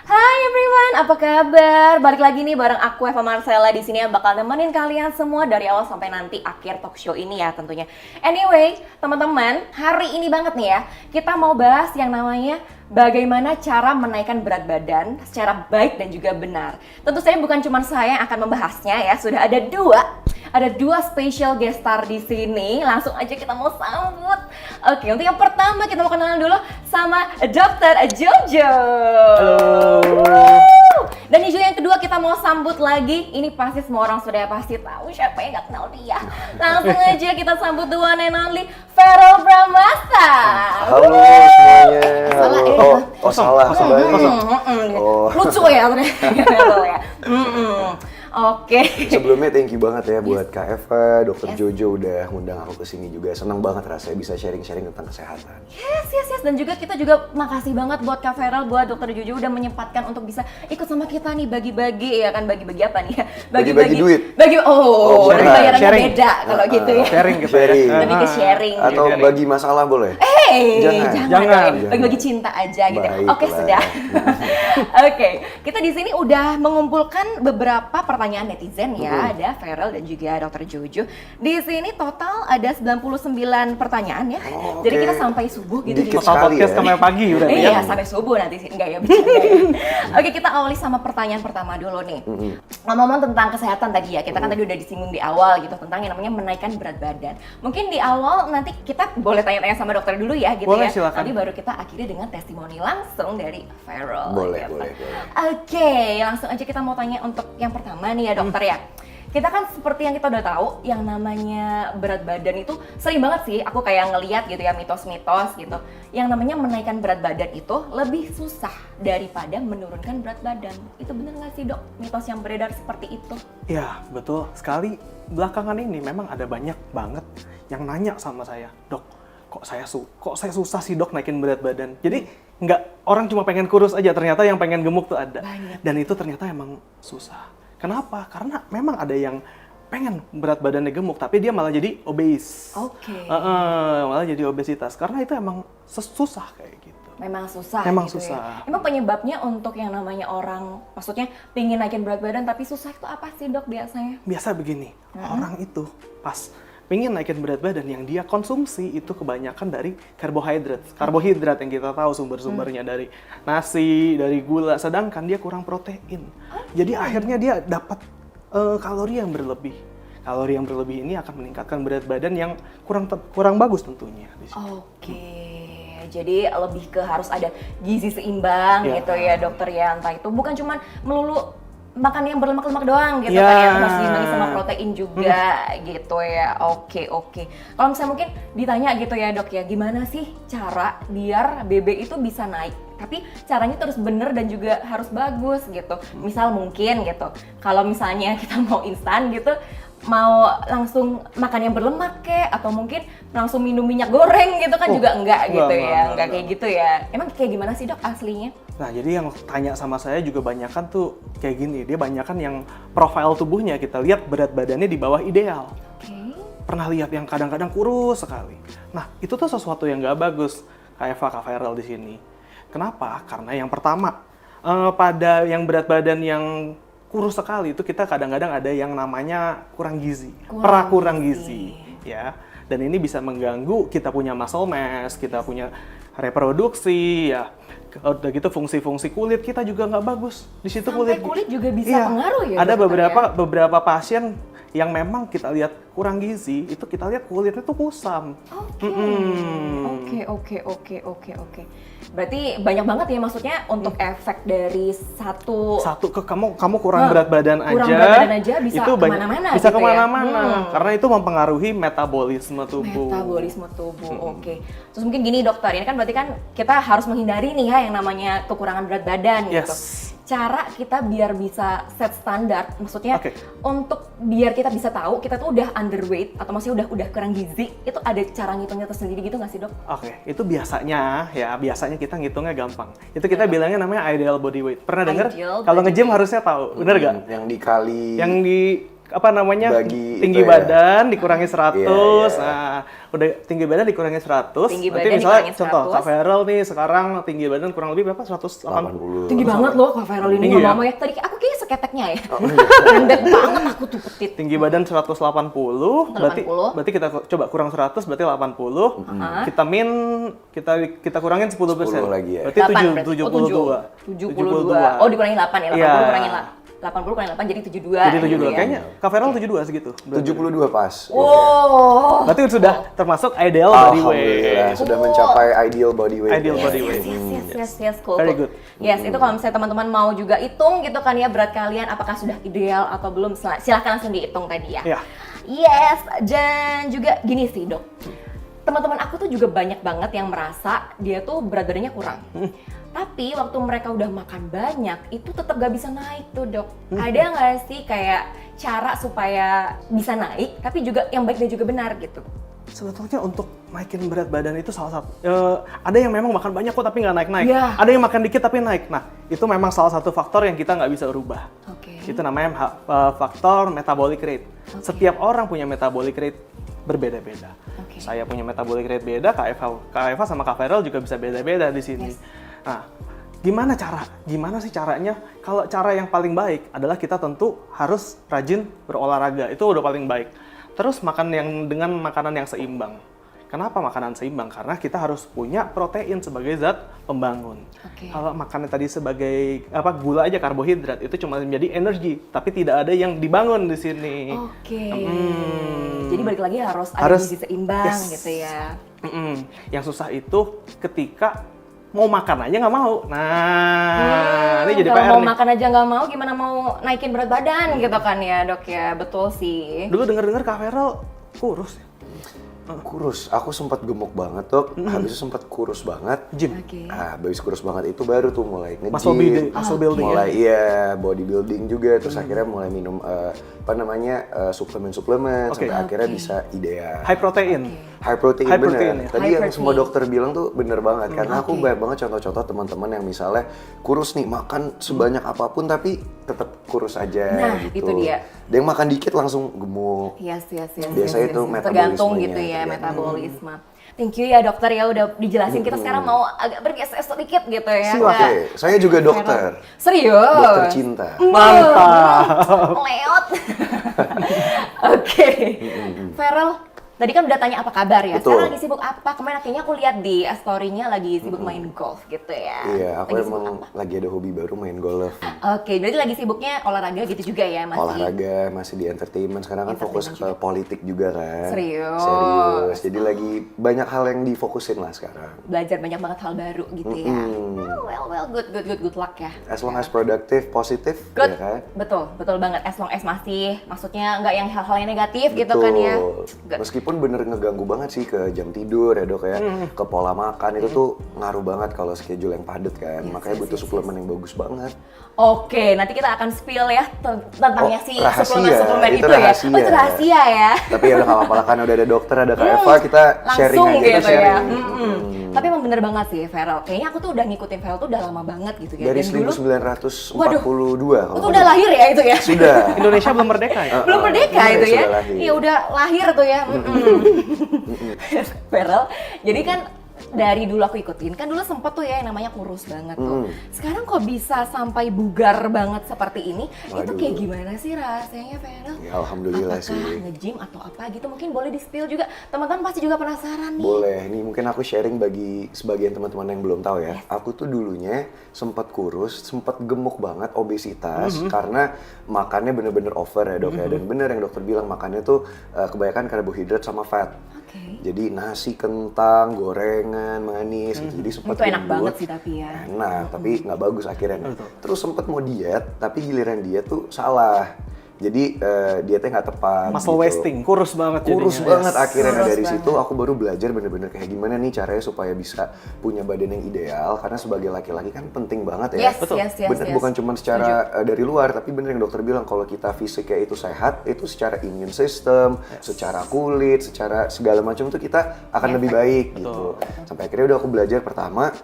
Hai everyone, apa kabar? Balik lagi nih bareng aku Eva Marcella di sini yang bakal nemenin kalian semua dari awal sampai nanti akhir talk show ini ya tentunya. Anyway, teman-teman, hari ini banget nih ya, kita mau bahas yang namanya bagaimana cara menaikkan berat badan secara baik dan juga benar. Tentu saja bukan cuma saya yang akan membahasnya ya, sudah ada dua special guest star di sini. Langsung aja kita mau sambut. Oke, untuk yang pertama kita mau kenalan dulu sama Dr. Jojo. Halo. Dan juga yang kedua kita mau sambut lagi. Ini pasti semua orang sudah pasti tahu, siapa yang gak kenal dia. Langsung aja kita sambut the one and only Verrell Bramasta. Halo semuanya. Salah ya? Salah sebenarnya. Lucu ya ternyata ya. Oke. Sebelumnya thank you banget ya buat Kak Eva, Dr. Jojo udah ngundang aku kesini juga. Senang banget rasanya bisa sharing-sharing tentang kesehatan. Yes. Dan juga kita juga makasih banget buat Kak Verrell, buat Dr. Jojo udah menyempatkan untuk bisa ikut sama kita nih bagi-bagi ya kan, bagi-bagi apa nih ya? Bagi-bagi duit. Nanti bayarannya sharing. beda kalau gitu ya. Sharing gitu Sharing. ya. Lebih ke sharing. Atau gitu. bagi masalah boleh? Jangan. Bagi-bagi cinta aja gitu. Baiklah. Oke, sudah. Oke, kita di sini udah mengumpulkan beberapa pertanyaan netizen ya, ada Verrell dan juga Dr. Jojo. Di sini total ada 99 pertanyaan ya. Oh, Jadi oke. kita sampai subuh gitu di Dikit Total sekali podcast ya. sampai pagi udah Iya, ya. sampai subuh nanti sih. Enggak ya, bercanda ya. Oke, kita awali sama pertanyaan pertama dulu nih. Ngomong-ngomong tentang kesehatan tadi ya, kita kan tadi udah disinggung di awal gitu, tentang yang namanya menaikkan berat badan. Mungkin di awal nanti kita boleh tanya-tanya sama dokter dulu ya gitu Boleh, ya. silakan. Nanti baru kita akhiri dengan testimoni langsung dari Verrell. Boleh, gitu. boleh. Oke, langsung aja kita mau tanya untuk yang pertama nih ya dokter ya. Kita kan seperti yang kita udah tahu, yang namanya berat badan itu sering banget sih aku kayak ngeliat gitu ya, mitos-mitos gitu. Yang namanya menaikkan berat badan itu lebih susah daripada menurunkan berat badan. Itu bener nggak sih dok, mitos yang beredar seperti itu? Ya, betul sekali. Belakangan ini memang ada banyak banget yang nanya sama saya, "Dok, kok saya susah sih dok naikin berat badan?" Jadi nggak orang cuma pengen kurus aja, ternyata yang pengen gemuk tuh ada. Banyak. Dan itu ternyata emang susah. Kenapa? Karena memang ada yang pengen berat badannya gemuk, tapi dia malah jadi obes. Oke. Malah jadi obesitas. Karena itu emang susah kayak gitu. Memang susah Memang gitu susah. ya. Emang penyebabnya untuk yang namanya orang, maksudnya pingin naikin berat badan tapi susah itu apa sih dok biasanya? Biasa begini, orang itu pas pengen naikin berat badan yang dia konsumsi itu kebanyakan dari karbohidrat. Karbohidrat yang kita tahu sumber-sumbernya dari nasi, dari gula, sedangkan dia kurang protein. Jadi akhirnya dia dapat kalori yang berlebih. Kalori yang berlebih ini akan meningkatkan berat badan yang kurang bagus tentunya di sini. Oke, jadi lebih ke harus ada gizi seimbang Ya. gitu ya dokter ya, entah itu bukan cuma melulu makan yang berlemak-lemak doang gitu Ya. kan ya, harus diimbangi sama protein juga gitu ya. Oke. Kalau misalnya mungkin ditanya gitu ya dok ya, gimana sih cara biar BB itu bisa naik? Tapi caranya terus bener dan juga harus bagus gitu. Misal mungkin gitu, kalau misalnya kita mau instan gitu, mau langsung makan yang berlemak kek, atau mungkin langsung minum minyak goreng gitu kan juga enggak gitu ya, enggak kayak gitu ya. Emang kayak gimana sih dok aslinya? Nah, jadi yang tanya sama saya juga banyakan tuh kayak gini, dia banyakan yang profil tubuhnya kita lihat berat badannya di bawah ideal. Oke. Pernah lihat yang kadang-kadang kurus sekali. Nah, itu tuh sesuatu yang nggak bagus, Kak Verrell di sini. Kenapa? Karena yang pertama, pada yang berat badan yang kurus sekali itu kita kadang-kadang ada yang namanya kurang gizi, kurang gizi, ya. Dan ini bisa mengganggu kita punya muscle mass, kita punya reproduksi, ya. Udah gitu fungsi-fungsi kulit kita juga nggak bagus. Di situ Sampai kulit juga bisa Iya. pengaruh ya, Ada dokter, beberapa pasien yang memang kita lihat kurang gizi, itu kita lihat kulitnya tuh kusam. Oke. Berarti banyak banget ya maksudnya untuk efek dari satu Kamu kurang berat badan aja. kurang berat badan aja bisa itu kemana-mana bisa gitu ya? kemana-mana. Karena itu mempengaruhi metabolisme tubuh. metabolisme tubuh. Oke. Terus mungkin gini dokter, ini kan berarti kan kita harus menghindari nih ya yang namanya kekurangan berat badan gitu. Yes. Cara kita biar bisa set standar, maksudnya Oke. untuk biar kita bisa tahu kita tuh udah underweight atau maksudnya udah kurang gizi, itu ada cara ngitungnya tersendiri gitu nggak sih dok? Oke, itu biasanya kita ngitungnya gampang. Itu kita bilangnya namanya ideal body weight. Pernah dengar? Ideal Kalau body nge-gym weight. harusnya tahu, bener gak? Yang dikali. Yang apa namanya, Bagi tinggi itu ya. badan dikurangi 100. Iya. Nah, udah tinggi badan dikurangi 100. Tinggi Berarti badan misalnya dikurangi contoh 100. Kak Feral nih sekarang tinggi badan kurang lebih berapa? 180. 80. Tinggi banget loh Kak Feral ini Tinggi ya? ngomong ya. Tadi aku kayaknya seketeknya ya. Oh, iya. Pendek banget aku tuh petit. Tinggi badan 180, berarti kita coba kurang 100 berarti 80. Kita kita kurangin 10%. 10 lagi ya. Berarti 72. 72. Oh, dikurangi 8 ya. 80 Iya. kurangin 80 kurangin 8 jadi 72. Jadi 72. gitu ya. Kayaknya Kak Feral 72 segitu. berarti. 72 pas. Wow. Berarti sudah termasuk ideal body weight. Alhamdulillah sudah mencapai ideal body weight. Ideal body weight. Yes, cool. Very cool. good. Yes, itu kalau misalnya teman-teman mau juga hitung gitu kan ya berat kalian apakah sudah ideal atau belum, silahkan langsung dihitung tadi ya. Iya. Yes, dan juga gini sih dok, teman-teman aku tuh juga banyak banget yang merasa dia tuh berat badannya kurang. Tapi waktu mereka udah makan banyak, itu tetap gak bisa naik tuh dok. Ada nggak sih kayak cara supaya bisa naik, tapi juga yang baik dan juga benar gitu? Sebetulnya untuk naikin berat badan itu salah satu, ada yang memang makan banyak kok tapi nggak naik-naik. Iya. Ada yang makan dikit tapi naik. Nah, itu memang salah satu faktor yang kita nggak bisa rubah. Oke. Itu namanya faktor metabolic rate. Setiap orang punya metabolic rate berbeda-beda. Oke. Saya punya metabolic rate beda, Kak Eva sama Kak Feral juga bisa beda-beda di sini. Yes. Nah, gimana sih caranya? Kalau cara yang paling baik adalah kita tentu harus rajin berolahraga. Itu udah paling baik. Terus makan dengan makanan yang seimbang. Kenapa makanan seimbang? Karena kita harus punya protein sebagai zat pembangun. Oke. Kalau makannya tadi sebagai gula aja, karbohidrat, itu cuma menjadi energi, tapi tidak ada yang dibangun di sini. Oke. Jadi balik lagi harus ada Harus- gizi seimbang yes. gitu ya. Yang susah itu ketika mau makan aja nggak mau. Nah, ini jadi kalau PR mau nih. makan aja nggak mau, gimana mau naikin berat badan gitu kan ya dok ya, betul sih. Dulu denger-dengar Kak Feral kurus ya? Kurus, aku sempat gemuk banget tuh, habis itu sempat kurus banget. Gym. Oke. Habis kurus banget itu baru tuh mulai Muscle nge-gym, building ya? mulai iya bodybuilding juga, terus akhirnya mulai minum suplemen-suplemen Oke. sampai akhirnya bisa ideal. High protein. High protein High bener. protein ya? Tadi High yang protein. semua dokter bilang tuh bener banget karena aku Oke. banyak banget contoh-contoh teman-teman yang misalnya kurus nih makan sebanyak apapun tapi tetap kurus aja Nah, gitu. itu dia. Dia yang makan dikit langsung gemuk. Yes. Biasanya itu tergantung metabolismenya, gitu ya, tergantung. metabolisme. Thank you ya dokter ya udah dijelasin. Kita sekarang mau agak bergeser sedikit gitu ya. Silakan. Oke, saya juga dokter. Serius? Dokter cinta. Mantap. Leot. Oke. Feral, tadi kan udah tanya apa kabar ya. Betul. Sekarang lagi sibuk apa? Kemarin akhirnya aku lihat di story-nya lagi sibuk main golf gitu ya. Iya, aku Lagi sibuk emang apa? lagi ada hobi baru main golf. Oke, berarti lagi sibuknya olahraga gitu juga ya masih. Olahraga, masih di entertainment. Sekarang kan fokus ke politik juga kan. Serius? Serius. Jadi lagi banyak hal yang difokusin lah sekarang. Belajar banyak banget hal baru gitu ya. Well, good luck ya. As long as produktif, positif, Good, ya kan? betul banget. As long as masih, maksudnya nggak yang hal-hal yang negatif gitu kan ya. Good. Meskipun bener ngeganggu banget sih ke jam tidur ya dok ya, ke pola makan itu tuh ngaruh banget kalau schedule yang padat kan. Makanya butuh suplemen yang bagus banget. Oke, nanti kita akan spill ya tentangnya Oh, si rahasia. suplemen Itu itu ya. rahasia. Oh, itu rahasia ya. Tapi ya udah gak apa-apa lah kan udah ada dokter, ada Kak Eva, kita sharing Langsung aja. Kita gitu ya. sharing. Tapi emang bener banget sih Feral. Kayaknya aku tuh udah ngikutin Feral tuh udah lama banget gitu ya. Dari Dan dulu 1942 kalau itu udah lahir ya itu ya. Sudah. Indonesia belum merdeka ya? Belum merdeka Iya, itu ya. sudah lahir. Iya udah lahir tuh ya. Feral. Jadi kan dari dulu aku ikutin, kan dulu sempet tuh ya yang namanya kurus banget tuh. Sekarang kok bisa sampai bugar banget seperti ini? Itu Waduh. kayak gimana sih rasanya Feral? Ya, alhamdulillah Apakah sih. nge-gym atau apa gitu? Mungkin boleh di-spill juga. Teman-teman pasti juga penasaran nih. Boleh, nih mungkin aku sharing bagi sebagian teman-teman yang belum tahu ya. Aku tuh dulunya sempat kurus, sempat gemuk banget, obesitas karena makannya bener-bener over ya dok ya. Dan bener yang dokter bilang makannya tuh kebanyakan karbohidrat sama fat. Oke. Jadi nasi, kentang, gorengan, manis gitu. Jadi sempat Itu enak gendut. banget sih tapi ya. Enak, tapi nggak bagus akhirnya. Terus sempat mau diet, tapi giliran diet tuh salah. Jadi dietnya nggak tepat. Muscle gitu. wasting, kurus banget Kurus jadinya. banget akhirnya. Nah, Kurus dari banget. situ aku baru belajar bener-bener kayak gimana nih caranya supaya bisa punya badan yang ideal. Karena sebagai laki-laki kan penting banget ya. Yes, yes. Bener, bukan cuma secara dari luar, tapi bener yang dokter bilang kalau kita fisiknya itu sehat, itu secara immune system, secara kulit, secara segala macam tuh kita akan lebih baik gitu. Sampai akhirnya udah aku belajar pertama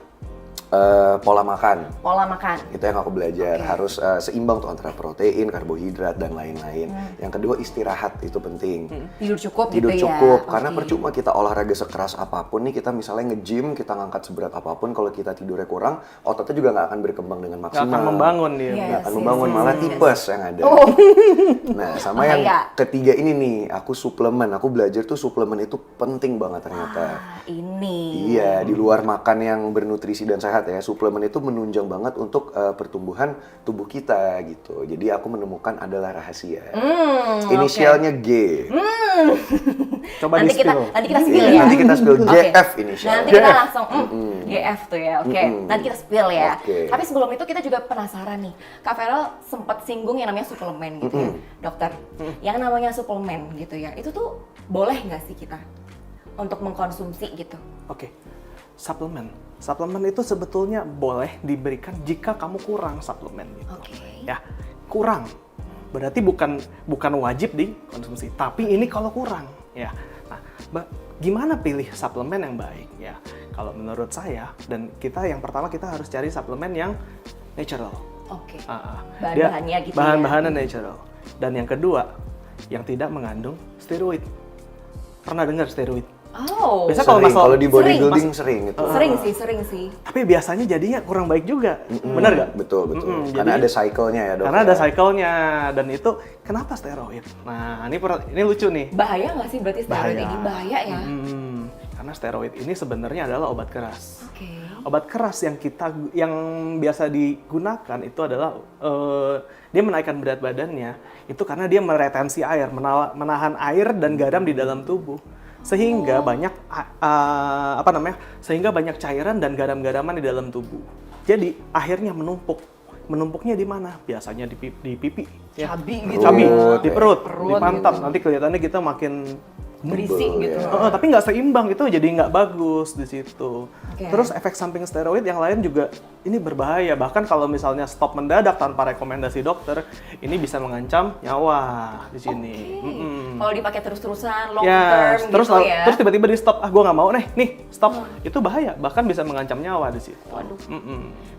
Pola makan. Pola makan. Itu yang aku belajar, harus seimbang tuh antara protein, karbohidrat, dan lain-lain. Yang kedua istirahat, itu penting. Tidur cukup Tidur gitu cukup, ya. karena Oke. percuma kita olahraga sekeras apapun nih, kita misalnya nge-gym, kita ngangkat seberat apapun, kalau kita tidurnya kurang, ototnya juga nggak akan berkembang dengan Nggak maksimal. akan membangun dia. Iya. Nggak akan Yes, membangun, yes, malah yes. tipes yang ada. Nah, sama yang Bahaya. ketiga ini nih, aku suplemen. Aku belajar tuh suplemen itu penting banget ternyata. Ini. Iya, di luar makan yang bernutrisi dan sehat ya, suplemen itu menunjang banget untuk pertumbuhan tubuh kita gitu. Jadi aku menemukan adalah rahasia. Inisialnya G. Coba nanti kita di-spill. nanti kita spill Iya, ya. nanti kita spill Oke. JF inisial. Nanti kita langsung GF tuh ya. Oke. Nanti kita spill ya. Oke. Tapi sebelum itu kita juga penasaran nih. Kak Feral sempat singgung yang namanya suplemen gitu ya. Dokter, yang namanya suplemen gitu ya. Itu tuh boleh nggak sih kita untuk mengkonsumsi gitu? Oke, suplemen. Suplemen itu sebetulnya boleh diberikan jika kamu kurang suplemen gitu. Oke. Ya, kurang. Berarti bukan wajib dikonsumsi, tapi ini kalau kurang ya. Nah, gimana pilih suplemen yang baik ya? Kalau menurut saya dan kita yang pertama kita harus cari suplemen yang natural. Oke. Dia Bahan-bahannya gitu ya. bahan-bahannya natural. Dan yang kedua, yang tidak mengandung steroid. Pernah dengar steroid? Oh. Biasa kalau Sering, masalah kalau di bodybuilding sering itu. Sering sih. Tapi biasanya jadinya kurang baik juga. Benar nggak? Betul. Karena jadi- ada cycle-nya ya, Dok. Karena ya. ada cycle-nya dan itu kenapa steroid? Nah, ini lucu nih. Bahaya nggak sih berarti steroid Bahaya. ini? Bahaya ya? Karena steroid ini sebenarnya adalah obat keras. Oke. Obat keras yang biasa digunakan itu adalah dia menaikkan berat badannya itu karena dia meretensi air, menahan air dan garam di dalam tubuh. Sehingga sehingga banyak cairan dan garam-garaman di dalam tubuh. Jadi akhirnya menumpuk. Menumpuknya di mana? Biasanya di pipi, ya. Cabi gitu. Cabi, ya. di perut, di Perut pantat. gitu. Nanti kelihatannya kita makin Berisi gitu. tapi nggak seimbang, itu jadi nggak bagus di situ. Oke. Terus efek samping steroid yang lain juga ini berbahaya. Bahkan kalau misalnya stop mendadak tanpa rekomendasi dokter, ini bisa mengancam nyawa di sini. Kalau dipakai terus-terusan long Ya, term terus gitu ya. terus tiba-tiba di stop. Gue nggak mau nih stop. Itu bahaya. Bahkan bisa mengancam nyawa di situ. Waduh.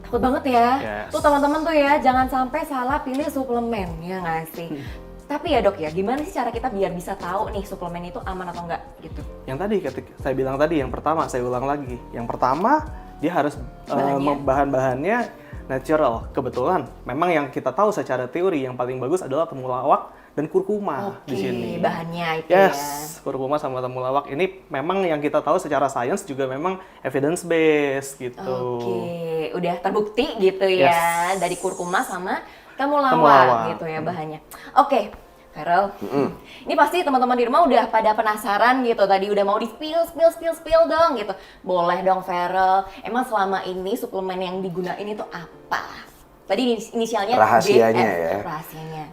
Takut banget ya. Yes. Tuh teman-teman tuh ya, jangan sampai salah pilih suplemen, ya nggak sih? Tapi ya dok ya, gimana sih cara kita biar bisa tahu nih suplemen itu aman atau enggak gitu? Yang tadi saya bilang tadi, yang pertama saya ulang lagi. Yang pertama dia harus bahan-bahannya natural. Kebetulan memang yang kita tahu secara teori yang paling bagus adalah temulawak dan kurkuma di sini. Bahannya itu Yes, ya. kurkuma sama temulawak ini memang yang kita tahu secara sains juga memang evidence based gitu. Oke, udah terbukti gitu ya Yes. dari kurkuma sama temulawak Temulawak. gitu ya bahannya. Oke, Feral, ini pasti teman-teman di rumah udah pada penasaran gitu. Tadi udah mau di spill dong gitu. Boleh dong Feral. Emang selama ini suplemen yang digunain itu apa? Tadi inisialnya Rahasianya DF. ya. Rahasianya.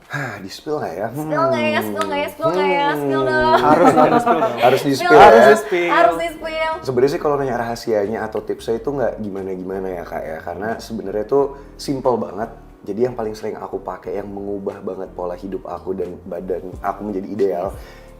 Di spill nggak ya? Spill nggak ya? Spill nggak ya? Spill nggak ya? Spill dong. Harus spill. Harus di spill Spill. ya. Harus di-spill. Harus di spill. Sebenarnya sih kalau nanya rahasianya atau tipsnya itu nggak gimana-gimana ya kak ya, karena sebenarnya itu simple banget. Jadi yang paling sering aku pakai yang mengubah banget pola hidup aku dan badan aku menjadi ideal,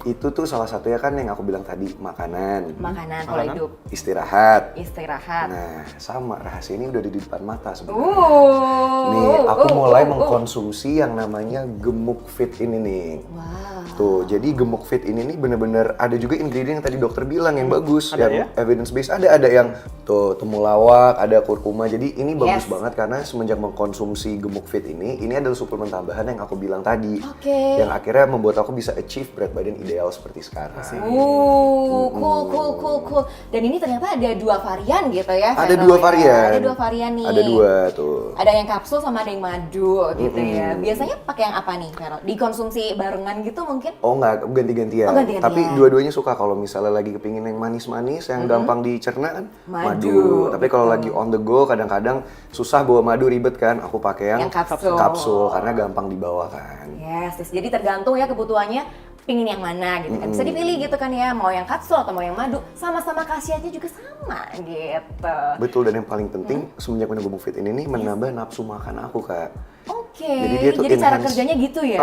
itu tuh salah satunya kan yang aku bilang tadi, makanan, Makanan, pola hidup, istirahat. istirahat. Nah, sama rahasia ini udah di depan mata sebenarnya. Nih, Nih, aku mulai mengkonsumsi yang namanya Gemuk Fit ini nih. Wow. Tuh, jadi Gemuk Fit ini nih bener-bener ada juga ingredient yang tadi dokter bilang yang bagus, Ada yang ya? evidence based. Ada yang tuh temulawak, ada kurkuma. Jadi ini bagus Yes. banget karena semenjak mengkonsumsi Gemuk Fit ini adalah suplemen tambahan yang aku bilang tadi. Oke. Yang akhirnya membuat aku bisa achieve berat badan ideal seperti sekarang. Cool. Dan ini ternyata ada 2 varian gitu ya. Ada Vero, 2 ya? varian. Ada 2 varian nih. Ada 2 tuh. Ada yang kapsul sama ada yang madu gitu ya. Biasanya pakai yang apa nih, Vero? Dikonsumsi barengan gitu mungkin? Oh enggak, ganti-gantian. Oh, ganti-gantian. Tapi dua-duanya suka kalau misalnya lagi kepingin yang manis-manis, yang gampang dicerna kan, Madu, Tapi kalau lagi on the go, kadang-kadang susah bawa madu, ribet kan. Aku pakai yang Yang kapsul. kapsul karena gampang dibawa kan. Yes, jadi tergantung ya kebutuhannya pingin yang mana gitu kan. Bisa dipilih gitu kan ya, mau yang kapsul atau mau yang madu. Sama-sama khasiatnya juga sama gitu. Betul, dan yang paling penting semenjak minum Gemuk Fit ini nih menambah nafsu makan aku, Kak. Oke, Jadi dia tuh jadi cara enhance. kerjanya gitu ya.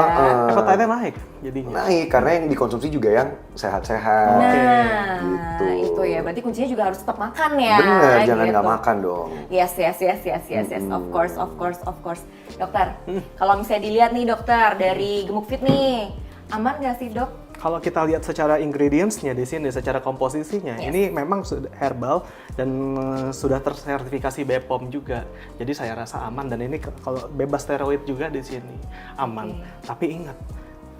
Appetite-nya naik jadinya. Naik karena yang dikonsumsi juga yang sehat-sehat. Nah, Gitu. itu ya. Berarti kuncinya juga harus tetap makan ya. Bener, jangan gitu. nggak makan dong. Yes. Of course. Dokter, kalau misalnya dilihat nih dokter dari Gemuk Fit nih, aman nggak sih dok? Kalau kita lihat secara ingredients-nya di sini, secara komposisinya, Yes. ini memang sudah herbal dan sudah tersertifikasi BPOM juga. Jadi saya rasa aman dan ini kalau bebas steroid juga di sini aman. Tapi ingat,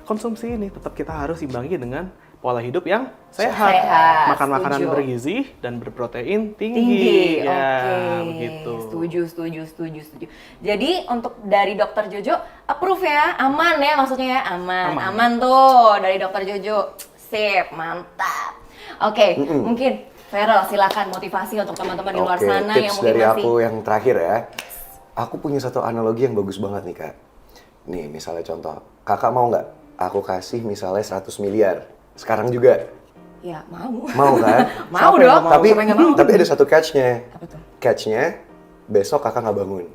konsumsi ini tetap kita harus imbangi dengan pola hidup yang sehat. Sehat, Makan makanan setuju. bergizi dan berprotein Tinggi, Ya, oke. begitu. Setuju. Jadi untuk dari Dokter Jojo approve ya, aman ya maksudnya ya, aman tuh dari Dokter Jojo, sip, mantap. Oke, mungkin Feral silakan motivasi untuk teman-teman di luar Oke, sana yang tips mungkin dari masih aku yang terakhir ya. Aku punya satu analogi yang bagus banget nih kak. Nih misalnya contoh, kakak mau nggak aku kasih misalnya 100 miliar sekarang juga? ya mau. Mau kan? Mau Siapa yang dong. nggak mau? tapi Siapa yang nggak mau? tapi ada satu catch-nya. Apa tuh? Catch-nya besok kakak nggak bangun.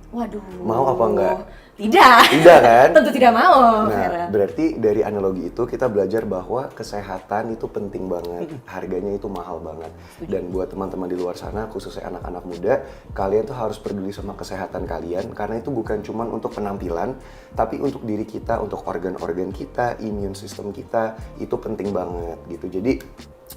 Waduh. Mau apa enggak? Tidak. Tidak kan? Tentu tidak mau. Nah, Vera. berarti dari analogi itu kita belajar bahwa kesehatan itu penting banget, harganya itu mahal banget. Dan buat teman-teman di luar sana, khususnya anak-anak muda, kalian tuh harus peduli sama kesehatan kalian karena itu bukan cuma untuk penampilan, tapi untuk diri kita, untuk organ-organ kita, immune system kita, itu penting banget gitu. Jadi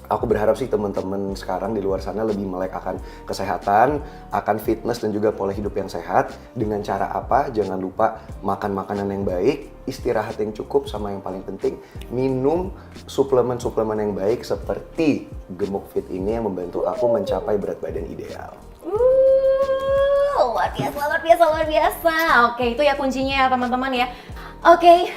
aku berharap sih teman-teman sekarang di luar sana lebih melek akan kesehatan, akan fitness dan juga pola hidup yang sehat. Dengan cara apa? Jangan lupa makan makanan yang baik, istirahat yang cukup, sama yang paling penting minum suplemen-suplemen yang baik seperti Gemuk Fit ini yang membantu aku mencapai berat badan ideal. Luar biasa. Oke, itu ya kuncinya ya teman-teman ya. Oke,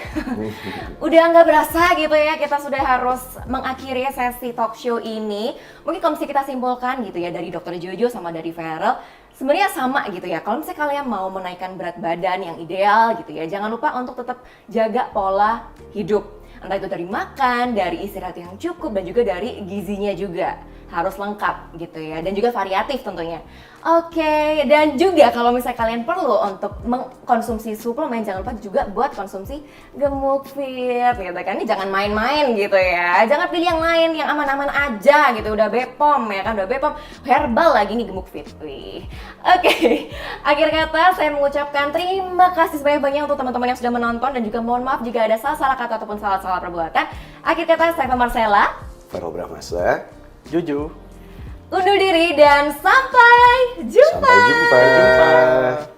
udah nggak berasa gitu ya, kita sudah harus mengakhiri sesi talk show ini. Mungkin kalau misalnya kita simpulkan gitu ya, dari Dokter Jojo sama dari Feral, sebenarnya sama gitu ya. Kalau misalnya kalian mau menaikkan berat badan yang ideal gitu ya, jangan lupa untuk tetap jaga pola hidup. Entah itu dari makan, dari istirahat yang cukup, dan juga dari gizinya juga. Harus lengkap gitu ya, dan juga variatif tentunya. Oke, dan juga kalau misalnya kalian perlu untuk mengkonsumsi suplemen, jangan lupa juga buat konsumsi Gemuk Fit gitu kan. Ini jangan main-main gitu ya, jangan pilih yang lain yang aman-aman aja gitu. Udah BPOM ya kan, udah BPOM herbal lagi nih Gemuk Fit. Wih. Oke, akhir kata saya mengucapkan terima kasih sebanyak-banyaknya untuk teman-teman yang sudah menonton, dan juga mohon maaf jika ada salah-salah kata ataupun salah-salah perbuatan. Akhir kata saya Marcella, Feral Bramasta, Juju. undur diri dan sampai jumpa. sampai jumpa. Sampai jumpa.